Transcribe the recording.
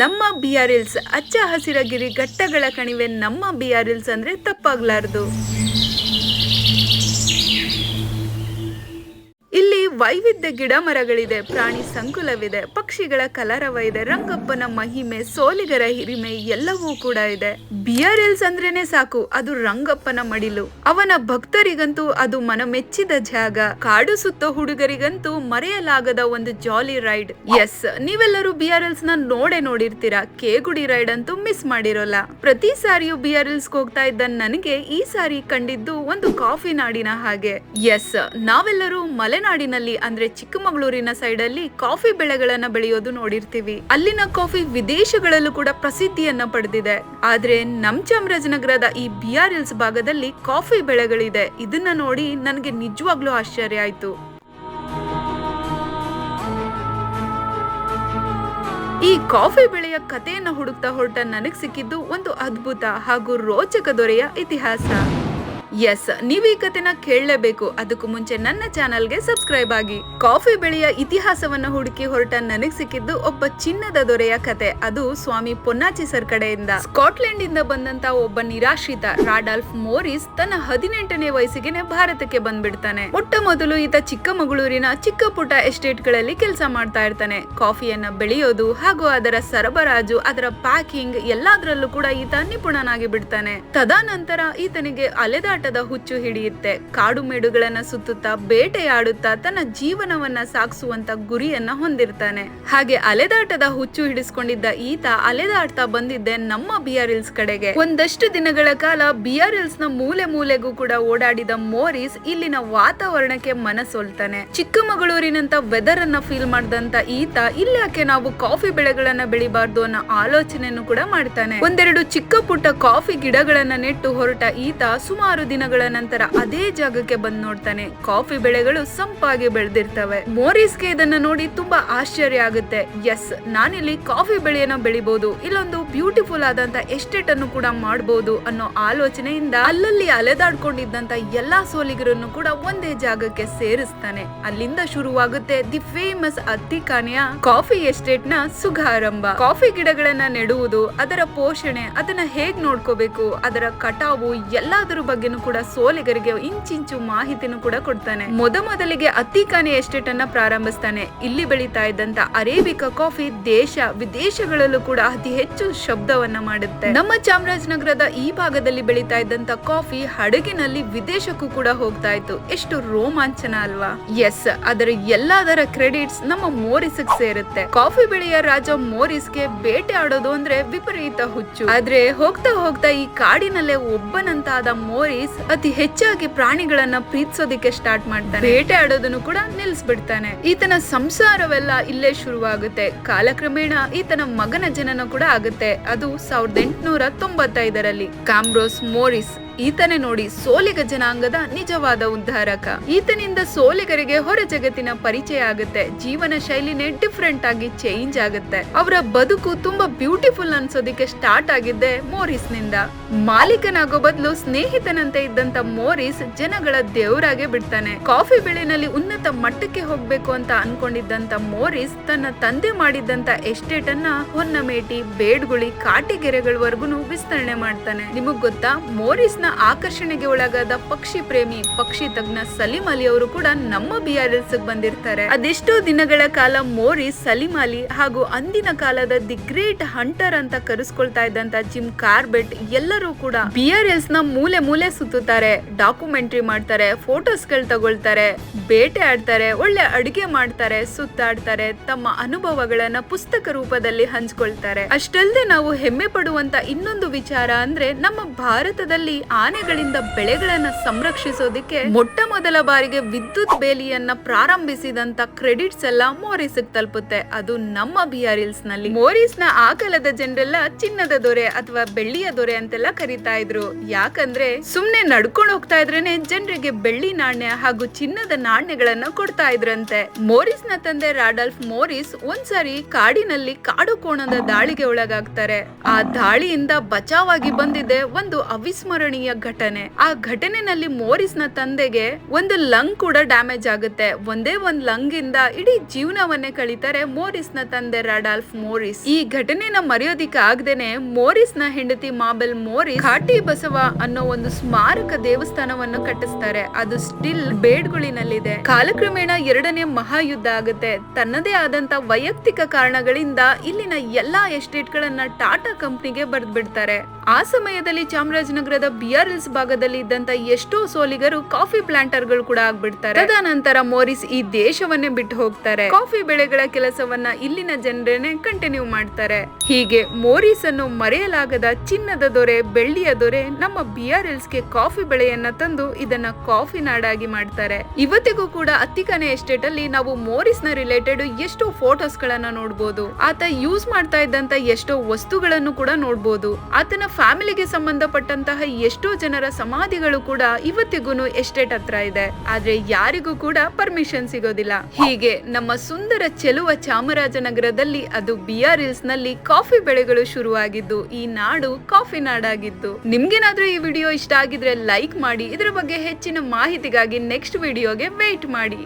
ನಮ್ಮ ಬಿಆರ್ಎಲ್ಸ್ ಹಚ್ಚ ಹಸಿರಗಿರಿ ಘಟ್ಟಗಳ ಕಣಿವೆ ನಮ್ಮ ಬಿಆರ್ಎಲ್ಸ್ ಅಂದ್ರೆ ತಪ್ಪಾಗ್ಲಾರ್ದು. ಇಲ್ಲಿ ವೈವಿಧ್ಯ ಗಿಡ ಮರಗಳಿದೆ, ಪ್ರಾಣಿ ಸಂಕುಲವಿದೆ, ಪಕ್ಷಿಗಳ ಕಲರವ ಇದೆ, ರಂಗಪ್ಪನ ಮಹಿಮೆ, ಸೋಲಿಗರ ಹಿರಿಮೆ ಎಲ್ಲವೂ ಕೂಡ ಇದೆ. ಬಿಆರ್ಎಲ್ಸ್ ಅಂದ್ರೇನೆ ಸಾಕು, ಅದು ರಂಗಪ್ಪನ ಮಡಿಲು. ಅವನ ಭಕ್ತರಿಗಂತೂ ಅದು ಮನಮೆಚ್ಚಿದ ಜಾಗ. ಕಾಡು ಸುತ್ತ ಹುಡುಗರಿಗಂತೂ ಮರೆಯಲಾಗದ ಒಂದು ಜಾಲಿ ರೈಡ್. ಎಸ್, ನೀವೆಲ್ಲರೂ ಬಿಆರ್ಎಲ್ಸ್ ನ ನೋಡಿರ್ತೀರಾ. ಕೇಗುಡಿ ರೈಡ್ ಅಂತೂ ಮಿಸ್ ಮಾಡಿರೋಲ್ಲ. ಪ್ರತಿ ಸಾರಿಯೂ ಬಿಆರ್ಎಲ್ಸ್ ಹೋಗ್ತಾ ಇದ್ದ ನನಗೆ ಈ ಸಾರಿ ಕಂಡಿದ್ದು ಒಂದು ಕಾಫಿ ನಾಡಿನ ಹಾಗೆ. ಎಸ್, ನಾವೆಲ್ಲರೂ ಮಲೆನಾಡಿನಲ್ಲಿ ಅಂದ್ರೆ ಚಿಕ್ಕಮಗಳೂರಿನ ಸೈಡ್ ಅಲ್ಲಿ ಕಾಫಿ ಬೆಳೆಗಳನ್ನ ಬೆಳೆಯೋದು ನೋಡಿರ್ತೀವಿ. ಅಲ್ಲಿನ ಕಾಫಿ ವಿದೇಶಗಳಲ್ಲೂ ಕೂಡ ಪ್ರಸಿದ್ಧಿಯನ್ನ ಪಡೆದಿದೆ. ಆದ್ರೆ ನಮ್ ಚಾಮರಾಜನಗರದ ಈ ಬಿಆರ್ಎಲ್ಸ್ ಭಾಗದಲ್ಲಿ ಕಾಫಿ ಬೆಳೆಗಳಿದೆ. ಇದನ್ನ ನೋಡಿ ನನಗೆ ನಿಜವಾಗ್ಲೂ ಆಶ್ಚರ್ಯ ಆಯ್ತು. ಈ ಕಾಫಿ ಬೆಳೆಯ ಕಥೆಯನ್ನ ಹುಡುಕ್ತಾ ಹೊರಟ ನನಗ್ ಸಿಕ್ಕಿದ್ದು ಒಂದು ಅದ್ಭುತ ಹಾಗೂ ರೋಚಕ ದೊರೆಯ ಇತಿಹಾಸ. ಎಸ್, ನೀವು ಈ ಕಥೆನ ಕೇಳಲೇಬೇಕು. ಅದಕ್ಕೂ ಮುಂಚೆ ನನ್ನ ಚಾನಲ್ಗೆ ಸಬ್ಸ್ಕ್ರೈಬ್ ಆಗಿ. ಕಾಫಿ ಬೆಳೆಯ ಇತಿಹಾಸವನ್ನ ಹುಡುಕಿ ಹೊರಟ ನನಗ್ ಸಿಕ್ಕಿದ್ದು ಒಬ್ಬ ಚಿನ್ನದ ದೊರೆಯ ಕತೆ. ಅದು ಸ್ವಾಮಿ ಪೊನ್ನಾಚಿ ಸರ್ ಕಡೆಯಿಂದ. ಸ್ಕಾಟ್ಲೆಂಡ್ ಇಂದ ಬಂದಂತ ಒಬ್ಬ ನಿರಾಶ್ರಿತ ರಾಡಾಲ್ಫ್ ಮೋರಿಸ್ ತನ್ನ 18ನೇ ವಯಸ್ಸಿಗೆ ಭಾರತಕ್ಕೆ ಬಂದ್ಬಿಡ್ತಾನೆ. ಮೊಟ್ಟ ಮೊದಲು ಈತ ಚಿಕ್ಕಮಗಳೂರಿನ ಚಿಕ್ಕ ಪುಟ್ಟ ಎಸ್ಟೇಟ್ ಗಳಲ್ಲಿ ಕೆಲಸ ಮಾಡ್ತಾ ಇರ್ತಾನೆ. ಕಾಫಿಯನ್ನ ಬೆಳೆಯೋದು ಹಾಗೂ ಅದರ ಸರಬರಾಜು, ಅದರ ಪ್ಯಾಕಿಂಗ್ ಎಲ್ಲಾದ್ರಲ್ಲೂ ಕೂಡ ಈತ ನಿಪುಣನಾಗಿ ಬಿಡ್ತಾನೆ. ತದನಂತರ ಈತನಿಗೆ ಅಲೆದಾಟ ಹುಚ್ಚು ಹಿಡಿಯುತ್ತೆ. ಕಾಡು ಮೇಡುಗಳನ್ನ ಸುತ್ತುತ್ತಾ ಬೇಟೆಯಾಡುತ್ತಾ ತನ್ನ ಜೀವನವನ್ನ ಸಾಗಿಸುವಂತ ಗುರಿಯನ್ನ ಹೊಂದಿರ್ತಾನೆ. ಹಾಗೆ ಅಲೆದಾಟದ ಹುಚ್ಚು ಹಿಡಿಸ್ಕೊಂಡಿದ್ದ ಈತ ಅಲೆದಾಡ್ತಾ ಬಂದಿದ್ದೆ ನಮ್ಮ ಬಿಆರ್ಎಲ್ಸ್ ಕಡೆಗೆ. ಒಂದಷ್ಟು ದಿನಗಳ ಕಾಲ ಬಿಆರ್ಎಲ್ಸ್ ನ ಮೂಲೆ ಮೂಲೆಗೂ ಕೂಡ ಓಡಾಡಿದ ಮೋರಿಸ್ ಇಲ್ಲಿನ ವಾತಾವರಣಕ್ಕೆ ಮನಸೋಲ್ತಾನೆ. ಚಿಕ್ಕಮಗಳೂರಿನಂತ ವೆದರ್ ಅನ್ನ ಫೀಲ್ ಮಾಡಿದಂತ ಈತ ಇಲ್ಲಾಕೆ ನಾವು ಕಾಫಿ ಬೆಳೆಗಳನ್ನ ಬೆಳಿಬಾರ್ದು ಅನ್ನೋ ಆಲೋಚನೆಯನ್ನು ಕೂಡ ಮಾಡ್ತಾನೆ. ಒಂದೆರಡು ಚಿಕ್ಕ ಪುಟ್ಟ ಕಾಫಿ ಗಿಡಗಳನ್ನ ನೆಟ್ಟು ಹೊರಟ ಈತ ಸುಮಾರು ದಿನಗಳ ನಂತರ ಅದೇ ಜಾಗಕ್ಕೆ ಬಂದ್ ನೋಡ್ತಾನೆ. ಕಾಫಿ ಬೆಳೆಗಳು ಸಂಪಾಗಿ ಬೆಳೆದಿರ್ತವೆ. ಮೋರಿಸ್ಗೆ ಇದನ್ನ ನೋಡಿ ತುಂಬಾ ಆಶ್ಚರ್ಯ ಆಗುತ್ತೆ. ಎಸ್, ನಾನಿಲ್ಲಿ ಕಾಫಿ ಬೆಳೆಯನ್ನ ಬೆಳಿಬಹುದು, ಇಲ್ಲೊಂದು ಬ್ಯೂಟಿಫುಲ್ ಆದಂತ ಎಸ್ಟೇಟ್ ಅನ್ನು ಕೂಡ ಮಾಡಬಹುದು ಅನ್ನೋ ಆಲೋಚನೆಯಿಂದ ಅಲ್ಲಲ್ಲಿ ಅಲೆದಾಡ್ಕೊಂಡಿದ್ದಂತ ಎಲ್ಲಾ ಸೋಲಿಗರನ್ನು ಕೂಡ ಒಂದೇ ಜಾಗಕ್ಕೆ ಸೇರಿಸ್ತಾನೆ. ಅಲ್ಲಿಂದ ಶುರುವಾಗುತ್ತೆ ದಿ ಫೇಮಸ್ ಅತ್ತಿಕಾನೆಯ ಕಾಫಿ ಎಸ್ಟೇಟ್ ನ ಶುಭಾರಂಭ. ಕಾಫಿ ಗಿಡಗಳನ್ನ ನೆಡುವುದು, ಅದರ ಪೋಷಣೆ, ಅದನ್ನ ಹೇಗ್ ನೋಡ್ಕೋಬೇಕು, ಅದರ ಕಟಾವು ಎಲ್ಲದರ ಬಗ್ಗೆ ಕೂಡ ಸೋಲಿಗರಿಗೆ ಇಂಚಿಂಚು ಮಾಹಿತಿನೂ ಕೂಡ ಕೊಡ್ತಾನೆ. ಮೊದಲಿಗೆ ಅತ್ತಿಕಾನೆ ಎಸ್ಟೇಟ್ ಅನ್ನ ಪ್ರಾರಂಭಿಸ್ತಾನೆ. ಇಲ್ಲಿ ಬೆಳೀತಾ ಇದ್ದಂತ ಅರೇಬಿಕಾ ಕಾಫಿ ದೇಶ ವಿದೇಶಗಳಲ್ಲೂ ಕೂಡ ಅತಿ ಹೆಚ್ಚು ಶಬ್ದವನ್ನ ಮಾಡುತ್ತೆ. ನಮ್ಮ ಚಾಮರಾಜನಗರದ ಈ ಭಾಗದಲ್ಲಿ ಬೆಳೀತಾ ಇದ್ದಂತ ಕಾಫಿ ಹಡಗಿನಲ್ಲಿ ವಿದೇಶಕ್ಕೂ ಕೂಡ ಹೋಗ್ತಾ ಇತ್ತು. ಎಷ್ಟು ರೋಮಾಂಚನ ಅಲ್ವಾ? ಎಸ್, ಅದರ ಎಲ್ಲದರ ಕ್ರೆಡಿಟ್ಸ್ ನಮ್ಮ ಮೋರಿಸ್ ಸೇರುತ್ತೆ. ಕಾಫಿ ಬೆಳೆಯ ರಾಜ ಮೋರಿಸ್ಗೆ ಬೇಟೆ ಆಡೋದು ಅಂದ್ರೆ ವಿಪರೀತ ಹುಚ್ಚು. ಆದ್ರೆ ಹೋಗ್ತಾ ಹೋಗ್ತಾ ಈ ಕಾಡಿನಲ್ಲೇ ಒಬ್ಬನಂತಾದ ಮೋರಿಸ್ ಅತಿ ಹೆಚ್ಚಾಗಿ ಪ್ರಾಣಿಗಳನ್ನ ಪ್ರೀತಿಸೋದಿಕ್ಕೆ ಸ್ಟಾರ್ಟ್ ಮಾಡ್ತಾನೆ. ಬೇಟೆ ಆಡೋದನ್ನು ಕೂಡ ನಿಲ್ಸ್ಬಿಡ್ತಾನೆ. ಈತನ ಸಂಸಾರವೆಲ್ಲ ಇಲ್ಲೇ ಶುರುವಾಗುತ್ತೆ. ಕಾಲಕ್ರಮೇಣ ಈತನ ಮಗನ ಜನನ ಕೂಡ ಆಗುತ್ತೆ. ಅದು 1895ರಲ್ಲಿ. ಕಾಂಬ್ರೋಸ್ ಮೋರಿಸ್ ಈತನೇ ನೋಡಿ ಸೋಲಿಗ ಜನಾಂಗದ ನಿಜವಾದ ಉದ್ಧಾರಕ. ಈತನಿಂದ ಸೋಲಿಗರಿಗೆ ಹೊರ ಜಗತ್ತಿನ ಪರಿಚಯ ಆಗುತ್ತೆ. ಜೀವನ ಶೈಲಿನೇ ಡಿಫ್ರೆಂಟ್ ಆಗಿ ಚೇಂಜ್ ಆಗುತ್ತೆ. ಅವರ ಬದುಕು ತುಂಬಾ ಬ್ಯೂಟಿಫುಲ್ ಅನ್ಸೋದಿಕ್ಕೆ ಸ್ಟಾರ್ಟ್ ಆಗಿದ್ದೆ ಮೋರಿಸ್ ನಿಂದ. ಮಾಲೀಕನಾಗೋ ಬದಲು ಸ್ನೇಹಿತನಂತೆ ಇದ್ದಂತ ಮೋರಿಸ್ ಜನಗಳ ದೇವರಾಗೆ ಬಿಡ್ತಾನೆ. ಕಾಫಿ ಬೆಳೆನಲ್ಲಿ ಉನ್ನತ ಮಟ್ಟಕ್ಕೆ ಹೋಗ್ಬೇಕು ಅಂತ ಅನ್ಕೊಂಡಿದ್ದಂತ ಮೋರಿಸ್ ತನ್ನ ತಂದೆ ಮಾಡಿದ್ದಂತ ಎಸ್ಟೇಟ್ ಅನ್ನ ಹೊನ್ನಮೇಟಿ, ಬೇಡ್ಗುಳಿ, ಕಾಟಿಗೆರೆಗಳವರೆಗೂ ವಿಸ್ತರಣೆ ಮಾಡ್ತಾನೆ. ನಿಮಗ್ ಗೊತ್ತಾ, ಮೋರಿಸ್ ಆಕರ್ಷಣೆಗೆ ಒಳಗಾದ ಪಕ್ಷಿ ಪ್ರೇಮಿ, ಪಕ್ಷಿ ತಜ್ಞ ಸಲೀಂ ಅಲಿ ಅವರು ಕೂಡ ನಮ್ಮ ಬಿಆರ್ಎಲ್ಸ್ ಬಂದಿರ್ತಾರೆ. ಅದೆಷ್ಟೋ ದಿನಗಳ ಕಾಲ ಮೋರಿಸ್, ಸಲೀಂ ಅಲಿ ಹಾಗೂ ಅಂದಿನ ಕಾಲದ ದಿ ಗ್ರೇಟ್ ಹಂಟರ್ ಅಂತ ಕರೆಸ್ಕೊಳ್ತಾ ಇದ್ದಂತ ಜಿಮ್ ಕಾರ್ಬೆಟ್ ಎಲ್ಲರೂ ಕೂಡ ಬಿಆರ್ಎಲ್ಸ್ ನ ಮೂಲೆ ಮೂಲೆ ಸುತ್ತುತ್ತಾರೆ. ಡಾಕ್ಯುಮೆಂಟ್ರಿ ಮಾಡ್ತಾರೆ, ಫೋಟೋಸ್ ಗಳು ತಗೊಳ್ತಾರೆ, ಬೇಟೆ ಆಡ್ತಾರೆ, ಒಳ್ಳೆ ಅಡುಗೆ ಮಾಡ್ತಾರೆ, ಸುತ್ತಾಡ್ತಾರೆ, ತಮ್ಮ ಅನುಭವಗಳನ್ನ ಪುಸ್ತಕ ರೂಪದಲ್ಲಿ ಹಂಚ್ಕೊಳ್ತಾರೆ. ಅಷ್ಟಲ್ಲದೆ ನಾವು ಹೆಮ್ಮೆ ಪಡುವಂತ ಇನ್ನೊಂದು ವಿಚಾರ ಅಂದ್ರೆ ನಮ್ಮ ಭಾರತದಲ್ಲಿ ಆನೆಗಳಿಂದ ಬೆಳೆಗಳನ್ನ ಸಂರಕ್ಷಿಸೋದಿಕ್ಕೆ ಮೊಟ್ಟ ಮೊದಲ ಬಾರಿಗೆ ವಿದ್ಯುತ್ ಬೇಲಿಯನ್ನ ಪ್ರಾರಂಭಿಸಿದಂತ ಕ್ರೆಡಿಟ್ಸ್ ಎಲ್ಲ ಮೋರಿಸ್ ತಲುಪುತ್ತೆ. ಅದು ನಮ್ಮ ಬಿಆರ್ಎಲ್ಸ್ ನಲ್ಲಿ. ಮೋರಿಸ್ ನ ಆ ಕಾಲದ ಜನರೆಲ್ಲ ಚಿನ್ನದ ದೊರೆ ಅಥವಾ ಬೆಳ್ಳಿಯ ದೊರೆ ಅಂತೆಲ್ಲ ಕರೀತಾ ಇದ್ರು. ಯಾಕಂದ್ರೆ ಸುಮ್ನೆ ನಡ್ಕೊಂಡು ಹೋಗ್ತಾ ಇದ್ರೇನೆ ಜನರಿಗೆ ಬೆಳ್ಳಿ ನಾಣ್ಯ ಹಾಗೂ ಚಿನ್ನದ ನಾಣ್ಯಗಳನ್ನ ಕೊಡ್ತಾ ಇದ್ರಂತೆ. ಮೋರಿಸ್ ನ ತಂದೆ ರಾಡಾಲ್ಫ್ ಮೋರಿಸ್ ಒಂದ್ಸಾರಿ ಕಾಡಿನಲ್ಲಿ ಕಾಡು ಕೋಣದ ದಾಳಿಗೆ ಒಳಗಾಗ್ತಾರೆ. ಆ ದಾಳಿಯಿಂದ ಬಚಾವಾಗಿ ಬಂದಿದೆ ಒಂದು ಅವಿಸ್ಮರಣೀಯ ಅವಿಸ್ಮರಣೀಯ ಘಟನೆ. ಆ ಘಟನೆನಲ್ಲಿ ಮೋರಿಸ್ ನ ತಂದೆಗೆ ಒಂದು ಲಂಗ್ ಕೂಡ ಡ್ಯಾಮೇಜ್ ಆಗುತ್ತೆ. ಒಂದೇ ಒಂದ್ ಲಂಗ್ ಇಂದ ಇಡೀ ಜೀವನವನ್ನೇ ಕಳೀತಾರೆ ಮೋರಿಸ್ ನ ತಂದೆ ರಾಡಾಲ್ಫ್ ಮೋರಿಸ್. ಈ ಘಟನೆನ ಮರೆಯೋದಿಕ್ಕೆ ಆಗದೇನೆ ಮೋರಿಸ್ ನ ಹೆಂಡತಿ ಮಾಬೆಲ್ ಮೋರಿಸ್ ಘಾಟಿ ಬಸವ ಅನ್ನೋ ಒಂದು ಸ್ಮಾರಕ ದೇವಸ್ಥಾನವನ್ನು ಕಟ್ಟಿಸ್ತಾರೆ. ಅದು ಸ್ಟಿಲ್ ಬೇಡ್ಗುಳಿನಲ್ಲಿದೆ. ಕಾಲಕ್ರಮೇಣ ಎರಡನೇ ಮಹಾಯುದ್ಧ ಆಗುತ್ತೆ. ತನ್ನದೇ ಆದಂತ ವೈಯಕ್ತಿಕ ಕಾರಣಗಳಿಂದ ಇಲ್ಲಿನ ಎಲ್ಲಾ ಎಸ್ಟೇಟ್ ಗಳನ್ನ ಟಾಟಾ ಕಂಪನಿಗೆ ಬರೆದು ಬಿಡ್ತಾರೆ. ಆ ಸಮಯದಲ್ಲಿ ಚಾಮರಾಜನಗರದ ಬಿಆರ್ಎಲ್ಸ್ ಭಾಗದಲ್ಲಿ ಇದ್ದಂತ ಎಷ್ಟೋ ಸೋಲಿಗರು ಕಾಫಿ ಪ್ಲಾಂಟರ್ ಗಳು ಕೂಡ ಆಗ್ಬಿಡ್ತಾರೆ. ತದನಂತರ ಮೋರಿಸ್ ಈ ದೇಶವನ್ನೇ ಬಿಟ್ಟು ಹೋಗ್ತಾರೆ. ಕಾಫಿ ಬೆಳೆಗಳ ಕೆಲಸವನ್ನ ಇಲ್ಲಿನ ಜನರೇನೆ ಕಂಟಿನ್ಯೂ ಮಾಡ್ತಾರೆ. ಹೀಗೆ ಮೋರಿಸ್ ಅನ್ನು ಮರೆಯಲಾಗದ ಚಿನ್ನದ ದೊರೆ, ಬೆಳ್ಳಿಯ ದೊರೆ ನಮ್ಮ ಬಿಆರ್ಎಲ್ಸ್ ಗೆ ಕಾಫಿ ಬೆಳೆಯನ್ನ ತಂದು ಇದನ್ನ ಕಾಫಿ ನಾಡಾಗಿ ಮಾಡ್ತಾರೆ. ಇವತ್ತಿಗೂ ಕೂಡ ಅತ್ತಿಕನೆ ಎಸ್ಟೇಟ್ ಅಲ್ಲಿ ನಾವು ಮೋರಿಸ್ ನ ರಿಲೇಟೆಡ್ ಎಷ್ಟೋ ಫೋಟೋಸ್ ಗಳನ್ನ ನೋಡಬಹುದು. ಆತ ಯೂಸ್ ಮಾಡ್ತಾ ಇದ್ದಂತ ಎಷ್ಟೋ ವಸ್ತುಗಳನ್ನು ಕೂಡ ನೋಡಬಹುದು. ಆತನ ಫ್ಯಾಮಿಲಿಗೆ ಸಂಬಂಧಪಟ್ಟಂತಹ ಎಷ್ಟೋ ಜನರ ಸಮಾಧಿಗಳು ಕೂಡ ಇವತ್ತಿಗೂ ಎಸ್ಟೇಟ್ ಹತ್ರ ಇದೆ. ಆದ್ರೆ ಯಾರಿಗೂ ಕೂಡ ಪರ್ಮಿಷನ್ ಸಿಗೋದಿಲ್ಲ. ಹೀಗೆ ನಮ್ಮ ಸುಂದರ ಚೆಲುವ ಚಾಮರಾಜನಗರದಲ್ಲಿ ಅದು ಬಿಆರ್ಎಲ್ಸ್ ನಲ್ಲಿ ಕಾಫಿ ಬೆಳೆಗಳು ಶುರುವಾಗಿದ್ದು ಈ ನಾಡು ಕಾಫಿ ನಾಡಾಗಿದ್ದು. ನಿಮ್ಗೇನಾದ್ರೂ ಈ ವಿಡಿಯೋ ಇಷ್ಟ ಆಗಿದ್ರೆ ಲೈಕ್ ಮಾಡಿ. ಇದರ ಬಗ್ಗೆ ಹೆಚ್ಚಿನ ಮಾಹಿತಿಗಾಗಿ ನೆಕ್ಸ್ಟ್ ವಿಡಿಯೋಗೆ ವೇಟ್ ಮಾಡಿ.